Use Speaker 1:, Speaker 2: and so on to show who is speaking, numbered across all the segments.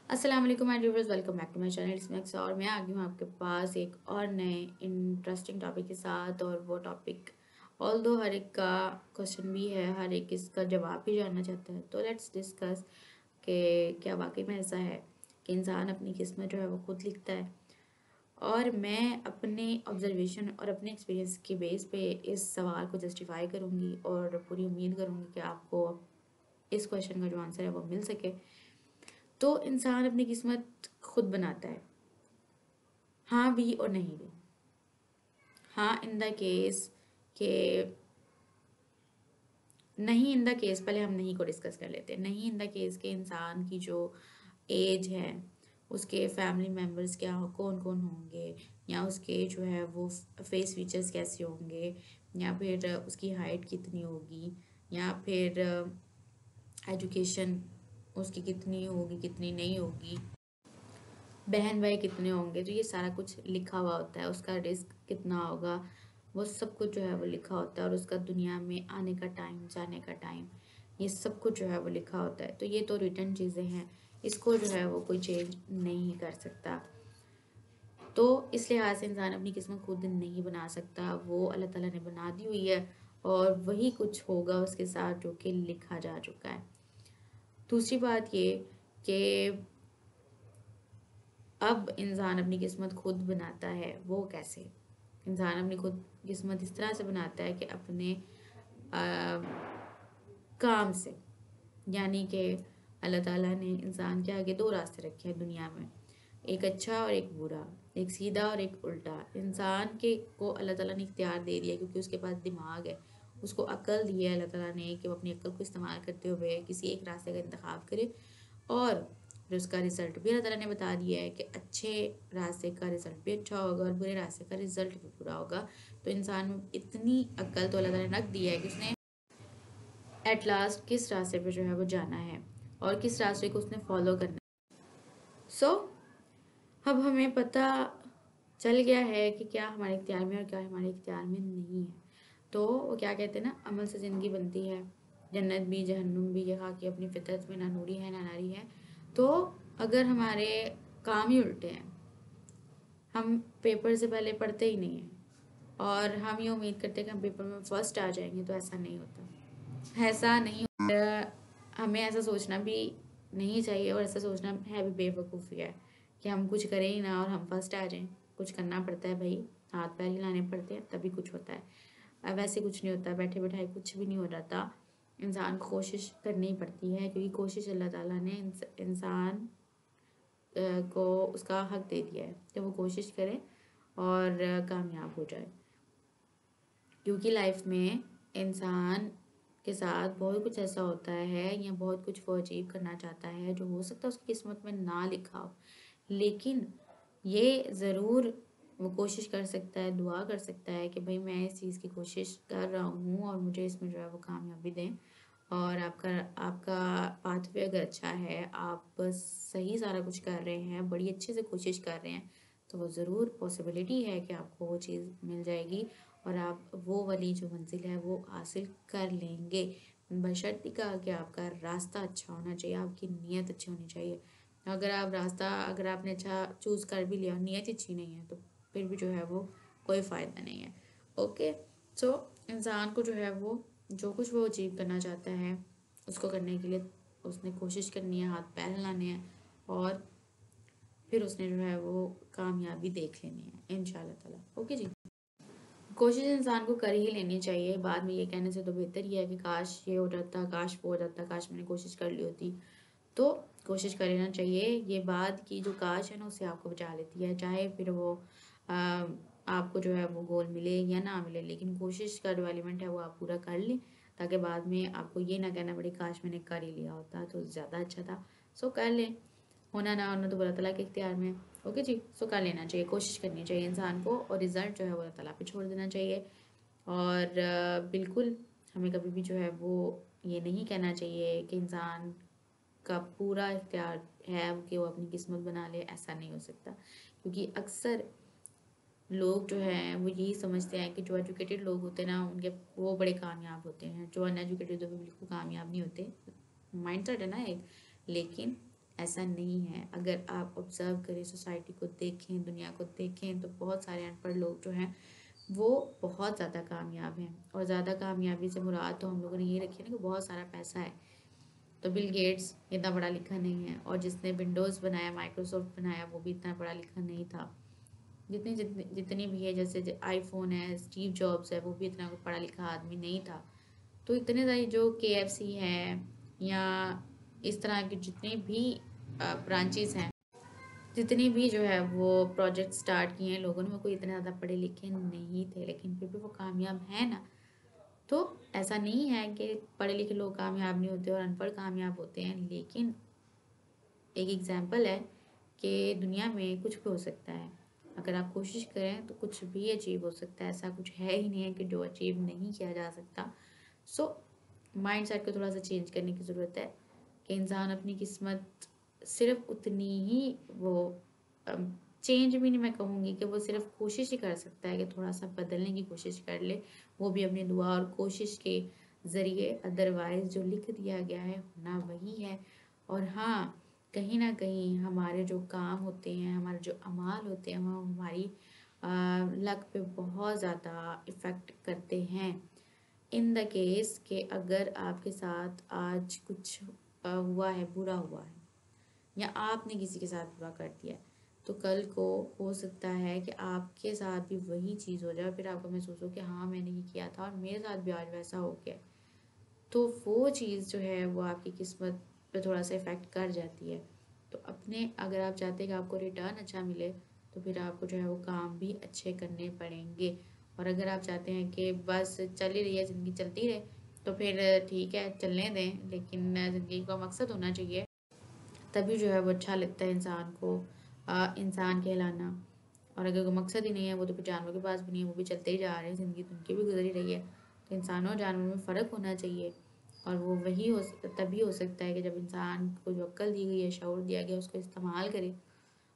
Speaker 1: अस्सलाम वालेकुम my viewers, welcome back to my channel Smacks. और मैं आ गई हूँ आपके पास एक और नए इंटरेस्टिंग टॉपिक के साथ। और वो टॉपिक ऑल्दो हर एक का क्वेश्चन भी है, हर एक इसका जवाब भी जानना चाहता है। तो लेट्स डिस्कस कि क्या वाकई में ऐसा है कि इंसान अपनी किस्मत जो है वो खुद लिखता है। और मैं अपने ऑब्जर्वेशन और अपने एक्सपीरियंस के बेस पे इस सवाल को जस्टिफाई करूँगी और पूरी उम्मीद करूँगी कि आपको इस क्वेश्चन का जो आंसर है वो मिल सके। तो इंसान अपनी किस्मत खुद बनाता है, हाँ भी और नहीं भी। हाँ इन द केस के नहीं, इन द केस पहले हम नहीं को डिस्कस कर लेते हैं। नहीं इन द केस के इंसान की जो एज है, उसके फैमिली मेम्बर्स क्या हो, कौन कौन होंगे, या उसके जो है वो फेस फीचर्स कैसे होंगे, या फिर उसकी हाइट कितनी होगी, या फिर एजुकेशन उसकी कितनी होगी कितनी नहीं होगी, बहन भाई कितने होंगे। तो ये सारा कुछ लिखा हुआ होता है। उसका रिस्क कितना होगा, वो सब कुछ जो है वो लिखा होता है। और उसका दुनिया में आने का टाइम, जाने का टाइम, ये सब कुछ जो है वो लिखा होता है। तो ये तो रिटर्न चीज़ें हैं, इसको जो है वो कोई चेंज नहीं कर सकता। तो इस लिहाज से इंसान अपनी किस्मत खुद नहीं बना सकता, वो अल्लाह ताला ने बना दी हुई है। और वही कुछ होगा उसके साथ जो कि लिखा जा चुका है। दूसरी बात ये कि अब इंसान अपनी किस्मत खुद बनाता है। वो कैसे? इंसान अपनी खुद किस्मत इस तरह से बनाता है कि अपने आ, काम से। यानी कि अल्लाह ताला ने इंसान के आगे दो रास्ते रखे हैं दुनिया में, एक अच्छा और एक बुरा, एक सीधा और एक उल्टा। इंसान के को अल्लाह ताला ने इख्तियार दे दिया क्योंकि उसके पास दिमाग है, उसको अक्ल दी है अल्लाह ताला ने कि वो अपनी अक्ल को इस्तेमाल करते हुए किसी एक रास्ते का इंतखाब करे। और फिर उसका रिजल्ट भी अल्लाह ताला ने बता दिया है कि अच्छे रास्ते का रिजल्ट भी अच्छा होगा और बुरे रास्ते का रिजल्ट भी बुरा होगा। तो इंसान में इतनी अक्ल तो अल्लाह ताला ने रख दी है कि उसने एट लास्ट किस रास्ते पे जो है वो जाना है और किस रास्ते को उसने फॉलो करना है। सो अब हमें पता चल गया है कि क्या हमारे इख्तियार में और क्या हमारे इख्तियार में नहीं है। तो वो क्या कहते हैं ना, अमल से ज़िंदगी बनती है, जन्नत भी जहन्नुम भी, यहाँ की अपनी फितरत में ना नूरी है ना नारी है। तो अगर हमारे काम ही उल्टे हैं, हम पेपर से पहले पढ़ते ही नहीं हैं और हम ये उम्मीद करते हैं कि हम पेपर में फर्स्ट आ जाएंगे, तो ऐसा नहीं होता। ऐसा नहीं होता। हमें ऐसा सोचना भी नहीं चाहिए, और ऐसा सोचना है भी बेवकूफ़ी है कि हम कुछ करें ही ना और हम फर्स्ट आ जाएं। कुछ करना पड़ता है भाई, हाथ पैर हिलाने पड़ते हैं तभी कुछ होता है। वैसे कुछ नहीं होता, बैठे बैठाए कुछ भी नहीं हो जाता। इंसान को कोशिश करनी पड़ती है क्योंकि कोशिश अल्लाह ताला ने इंसान को उसका हक दे दिया है कि वो कोशिश करे और कामयाब हो जाए। क्योंकि लाइफ में इंसान के साथ बहुत कुछ ऐसा होता है या बहुत कुछ वो अचीव करना चाहता है जो हो सकता है उसकी किस्मत में ना लिखा हो, लेकिन ये ज़रूर वो कोशिश कर सकता है, दुआ कर सकता है कि भाई मैं इस चीज़ की कोशिश कर रहा हूँ और मुझे इसमें जो है वो कामयाबी दें। और आपका आपका पाथवे अगर अच्छा है, आप सही सारा कुछ कर रहे हैं, बड़ी अच्छे से कोशिश कर रहे हैं, तो वो ज़रूर पॉसिबिलिटी है कि आपको वो चीज़ मिल जाएगी और आप वो वाली जो मंजिल है वो हासिल कर लेंगे। बशर्ते का कि आपका रास्ता अच्छा होना चाहिए, आपकी नीयत अच्छी होनी चाहिए। अगर आपने अच्छा चूज़ कर भी लिया और नीयत अच्छी नहीं है, तो फिर भी जो है वो कोई फ़ायदा नहीं है। ओके, सो इंसान को जो है वो जो कुछ वो अचीव करना चाहता है, उसको करने के लिए उसने कोशिश करनी है, हाथ पैर हिलाने हैं, और फिर उसने जो है वो कामयाबी देख लेनी है इंशाल्लाह ताला। ओके जी, कोशिश इंसान को कर ही लेनी चाहिए। बाद में ये कहने से तो बेहतर ही है कि काश ये हो जाता, काश वो हो जाता, काश मैंने कोशिश कर ली होती। तो कोशिश कर लेना चाहिए। ये बाद की जो काश है ना, उससे आपको बचा लेती है। चाहे फिर वो आ, आपको जो है वो गोल मिले या ना मिले, लेकिन कोशिश का जो एलिमेंट है वो आप पूरा कर लें, ताकि बाद में आपको ये ना कहना पड़े काश मैंने कर ही लिया होता तो ज़्यादा अच्छा था। सो कर लें, होना ना होना तो अल्लाह ताला के इख्तियार में। ओके जी, सो कर लेना चाहिए, कोशिश करनी चाहिए इंसान को, और रिज़ल्ट जो है वो अल्लाह ताला पे छोड़ देना चाहिए। और बिल्कुल हमें कभी भी जो है वो ये नहीं कहना चाहिए कि इंसान का पूरा इख्तियार है कि वो अपनी किस्मत बना ले। ऐसा नहीं हो सकता, क्योंकि अक्सर लोग जो हैं वो यही समझते हैं कि जो एजुकेटेड लोग होते हैं ना, उनके वो बड़े कामयाब होते हैं, जो अनएजुकेटेड होते हैं वो बिल्कुल कामयाब नहीं होते। माइंड सेट है ना एक। लेकिन ऐसा नहीं है। अगर आप ऑब्ज़र्व करें, सोसाइटी को देखें, दुनिया को देखें, तो बहुत सारे अनपढ़ लोग जो हैं वो बहुत ज़्यादा कामयाब हैं। और ज़्यादा कामयाबी से मुराद तो हम लोगों ने ये रखी है ना कि बहुत सारा पैसा है। तो बिल गेट्स इतना पढ़ा लिखा नहीं है, और जिसने विंडोज़ बनाया, माइक्रोसॉफ्ट बनाया, वो भी इतना पढ़ा लिखा नहीं था। जितनी जितनी जितनी भी है, जैसे आईफोन है, स्टीव जॉब्स है, वो भी इतना कोई पढ़ा लिखा आदमी नहीं था। तो इतने सारी जो केएफसी है या इस तरह के जितने भी ब्रांचेस हैं, जितनी भी जो है वो प्रोजेक्ट स्टार्ट किए हैं लोगों ने, वो कोई इतने ज़्यादा पढ़े लिखे नहीं थे, लेकिन फिर भी वो कामयाब है ना। तो ऐसा नहीं है कि पढ़े लिखे लोग कामयाब नहीं होते और अनपढ़ कामयाब होते हैं, लेकिन एक एग्जाम्पल है कि दुनिया में कुछ भी हो सकता है। अगर आप कोशिश करें तो कुछ भी अचीव हो सकता है। ऐसा कुछ है ही नहीं है कि जो अचीव नहीं किया जा सकता। सो माइंड सेट को थोड़ा सा चेंज करने की ज़रूरत है कि इंसान अपनी किस्मत सिर्फ उतनी ही वो चेंज भी नहीं मैं कहूँगी कि वो सिर्फ कोशिश ही कर सकता है कि थोड़ा सा बदलने की कोशिश कर ले, वो भी अपनी दुआ और कोशिश के ज़रिए। अदरवाइज़ जो लिख दिया गया है होना वही है। और हाँ, कहीं ना कहीं हमारे जो काम होते हैं, हमारे जो अमाल होते हैं, वो हमारी लक पे बहुत ज़्यादा इफ़ेक्ट करते हैं। इन द केस कि अगर आपके साथ आज कुछ हुआ है, बुरा हुआ है, या आपने किसी के साथ बुरा कर दिया है, तो कल को हो सकता है कि आपके साथ भी वही चीज़ हो जाए, फिर आपको महसूस हो कि हाँ मैंने ये किया था और मेरे साथ भी आज वैसा हो गया। तो वो चीज़ जो है वो आपकी किस्मत पे थोड़ा सा इफ़ेक्ट कर जाती है। तो अपने अगर आप चाहते हैं कि आपको रिटर्न अच्छा मिले, तो फिर आपको जो है वो काम भी अच्छे करने पड़ेंगे। और अगर आप चाहते हैं कि बस चल ही रही है ज़िंदगी, चलती रहे, तो फिर ठीक है चलने दें, लेकिन ज़िंदगी का मकसद होना चाहिए। तभी जो है वो अच्छा लगता है इंसान को इंसान कहलाना। और अगर कोई मकसद ही नहीं है, वो तो फिर जानवरों के पास भी नहीं है, वो भी चलते ही जा रहे हैं, ज़िंदगी तो उनकी भी गुजर ही रही है। तो इंसानों और जानवरों में फ़र्क होना चाहिए। और वो वही तभी हो सकता है कि जब इंसान को जो अक्ल दी गई है, शऊर दिया गया, उसको इस्तेमाल करे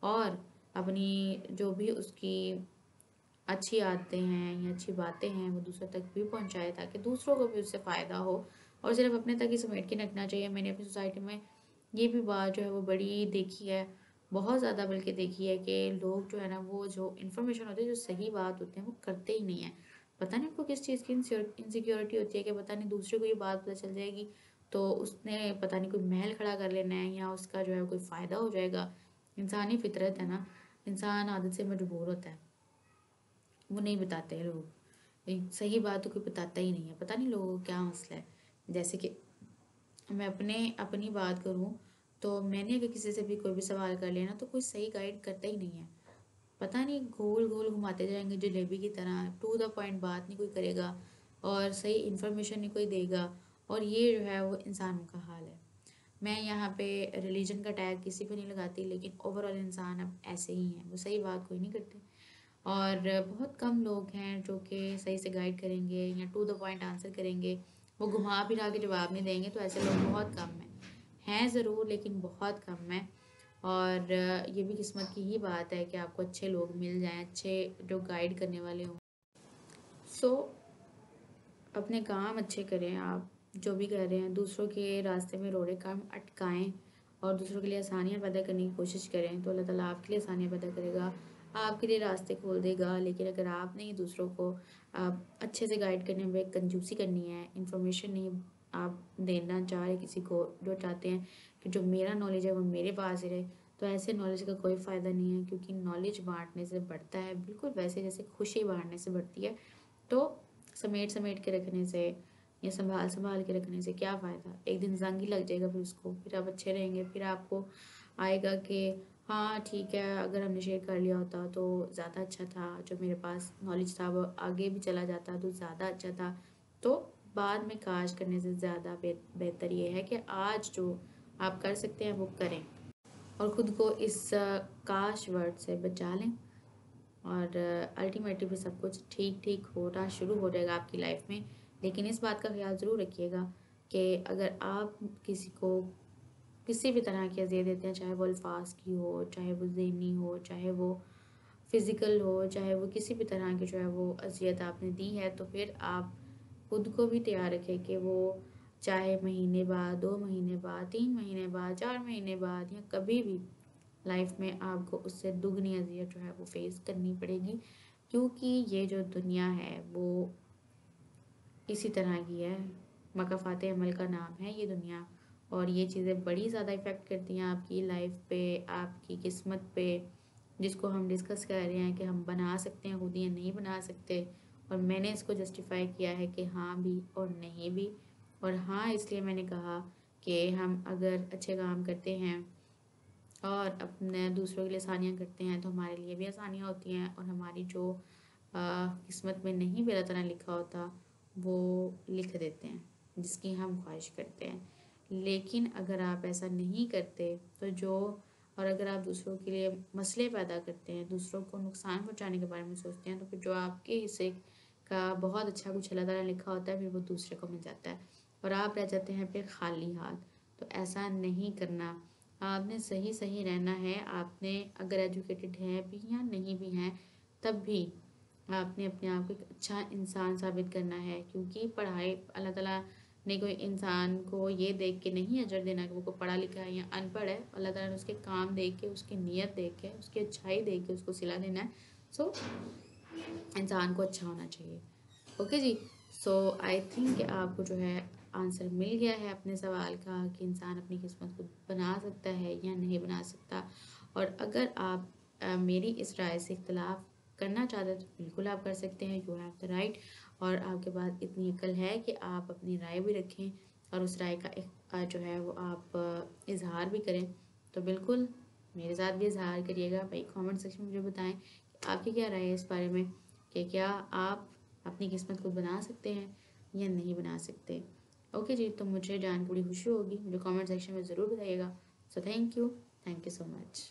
Speaker 1: और अपनी जो भी उसकी अच्छी आदतें हैं या अच्छी बातें हैं वो दूसरों तक भी पहुंचाए, ताकि दूसरों को भी उससे फ़ायदा हो। और सिर्फ अपने तक ही समेट के रखना चाहिए। मैंने अपनी सोसाइटी में ये भी बात जो है वो बड़ी देखी है, बहुत ज़्यादा बल्कि देखी है, कि लोग जो है ना, वो जो इन्फॉर्मेशन होती है, जो सही बात होती है, वो करते ही नहीं है। पता नहीं उनको किस चीज़ की इनसिक्योरिटी होती है कि पता नहीं दूसरे को ये बात पता चल जाएगी तो उसने पता नहीं कोई महल खड़ा कर लेना है, या उसका जो है कोई फ़ायदा हो जाएगा। इंसानी फितरत है ना, इंसान आदत से मजबूर होता है, वो नहीं बताते हैं लोग। सही बात तो कोई बताता ही नहीं है, पता नहीं लोगों को क्या मसला है। जैसे कि मैं अपनी बात करूँ, तो मैंने अगर किसी से भी कोई भी सवाल कर लिया ना, तो कोई सही गाइड करता ही नहीं है। पता नहीं गोल गोल घुमाते जाएंगे जलेबी की तरह, टू द पॉइंट बात नहीं कोई करेगा और सही इन्फॉर्मेशन नहीं कोई देगा। और ये जो है वो इंसानों का हाल है। मैं यहाँ पे रिलीजन का टैग किसी पे नहीं लगाती, लेकिन ओवरऑल इंसान अब ऐसे ही हैं, वो सही बात कोई नहीं करते। और बहुत कम लोग हैं जो कि सही से गाइड करेंगे या टू द पॉइंट आंसर करेंगे। वो घुमा फिरा के जवाब नहीं देंगे, तो ऐसे लोग बहुत कम हैं ज़रूर, लेकिन बहुत कम हैं। और ये भी किस्मत की ही बात है कि आपको अच्छे लोग मिल जाएं, अच्छे जो गाइड करने वाले हों। सो अपने काम अच्छे करें, आप जो भी कर रहे हैं, दूसरों के रास्ते में रोड़े काम अटकाएं और दूसरों के लिए आसानियाँ पैदा करने की कोशिश करें, तो अल्लाह ताला आपके लिए आसानियाँ पैदा करेगा, आपके लिए रास्ते खोल देगा। लेकिन अगर आपने ही दूसरों को अच्छे से गाइड करने में कंजूसी करनी है, इंफॉर्मेशन नहीं आप देना चाह रहे किसी को, जो चाहते हैं कि जो मेरा नॉलेज है वो मेरे पास ही रहे, तो ऐसे नॉलेज का कोई फ़ायदा नहीं है, क्योंकि नॉलेज बांटने से बढ़ता है, बिल्कुल वैसे जैसे खुशी बांटने से बढ़ती है। तो समेट समेट के रखने से या संभाल संभाल के रखने से क्या फ़ायदा। एक दिन जंग ही लग जाएगा फिर उसको, फिर आप अच्छे रहेंगे, फिर आपको आएगा कि हाँ ठीक है, अगर हमने शेयर कर लिया होता तो ज़्यादा अच्छा था, जो मेरे पास नॉलेज था वो आगे भी चला जाता तो ज़्यादा अच्छा था। तो बाद में काश करने से ज़्यादा बेहतर ये है कि आज जो आप कर सकते हैं वो करें, और ख़ुद को इस काश वर्ड से बचा लें। और अल्टीमेटली भी सब कुछ ठीक ठीक होना शुरू हो जाएगा आपकी लाइफ में। लेकिन इस बात का ख्याल ज़रूर रखिएगा कि अगर आप किसी को किसी भी तरह की अज़ियत देते हैं, चाहे वो अल्फाज की हो, चाहे वो ज़हनी हो, चाहे वो फ़िज़िकल हो, चाहे वो किसी भी तरह की जो है वो अज़ियत आपने दी है, तो फिर आप खुद को भी तैयार रखें कि वो चाहे महीने बाद, 2 महीने बाद, 3 महीने बाद, 4 महीने बाद या कभी भी लाइफ में आपको उससे दुगनी अज़ियत जो है वो फेस करनी पड़ेगी, क्योंकि ये जो दुनिया है वो इसी तरह की है। मकाफ़ात अमल का नाम है ये दुनिया, और ये चीज़ें बड़ी ज़्यादा इफ़ेक्ट करती हैं आपकी लाइफ पे, आपकी किस्मत पे, जिसको हम डिस्कस कर रहे हैं कि हम बना सकते हैं खुद या नहीं बना सकते। और मैंने इसको जस्टिफाई किया है कि हाँ भी और नहीं भी। और हाँ इसलिए मैंने कहा कि हम अगर अच्छे काम करते हैं और अपने दूसरों के लिए आसानियाँ करते हैं तो हमारे लिए भी आसानियाँ होती हैं, और हमारी जो किस्मत में नहीं भी अल्लाह ताला ने लिखा होता वो लिख देते हैं, जिसकी हम ख्वाहिश करते हैं। लेकिन अगर आप ऐसा नहीं करते तो जो, और अगर आप दूसरों के लिए मसले पैदा करते हैं, दूसरों को नुकसान पहुंचाने के बारे में सोचते हैं, तो फिर जो आपके हिस्से का बहुत अच्छा कुछ अल्लाह ताला ने लिखा होता है फिर वो दूसरे को मिल जाता है, और आप रह जाते हैं फिर खाली हाथ। तो ऐसा नहीं करना। आपने सही सही रहना है। आपने अगर एजुकेटेड हैं भी या नहीं भी हैं तब भी आपने अपने आप को एक अच्छा इंसान साबित करना है, क्योंकि पढ़ाई अल्लाह ताला ने कोई इंसान को ये देख के नहीं अजर देना कि वो कोई पढ़ा लिखा है या अनपढ़ है। अल्लाह ताला ने उसके काम देख के, उसकी नीयत देख के, उसकी अच्छाई देख के उसको सिला देना है। सो इंसान को अच्छा होना चाहिए। Okay ji. So I think आपको जो है आंसर मिल गया है अपने सवाल का कि इंसान अपनी किस्मत को बना सकता है या नहीं बना सकता। और अगर आप मेरी इस राय से इख्तलाफ करना चाहते हैं तो बिल्कुल आप कर सकते हैं, यू हैव द राइट। और आपके पास इतनी अक्ल है कि आप अपनी राय भी रखें और उस राय का जो है वो आप इजहार भी करें। तो बिल्कुल मेरे साथ भी इजहार करिएगा भाई, कमेंट सेक्शन में मुझे बताएं कि आपकी क्या राय है इस बारे में, कि क्या आप अपनी किस्मत को बना सकते हैं या नहीं बना सकते। ओके जी, तो मुझे जान के बड़ी खुशी होगी, मुझे कमेंट सेक्शन में ज़रूर बताइएगा। So thank you so much.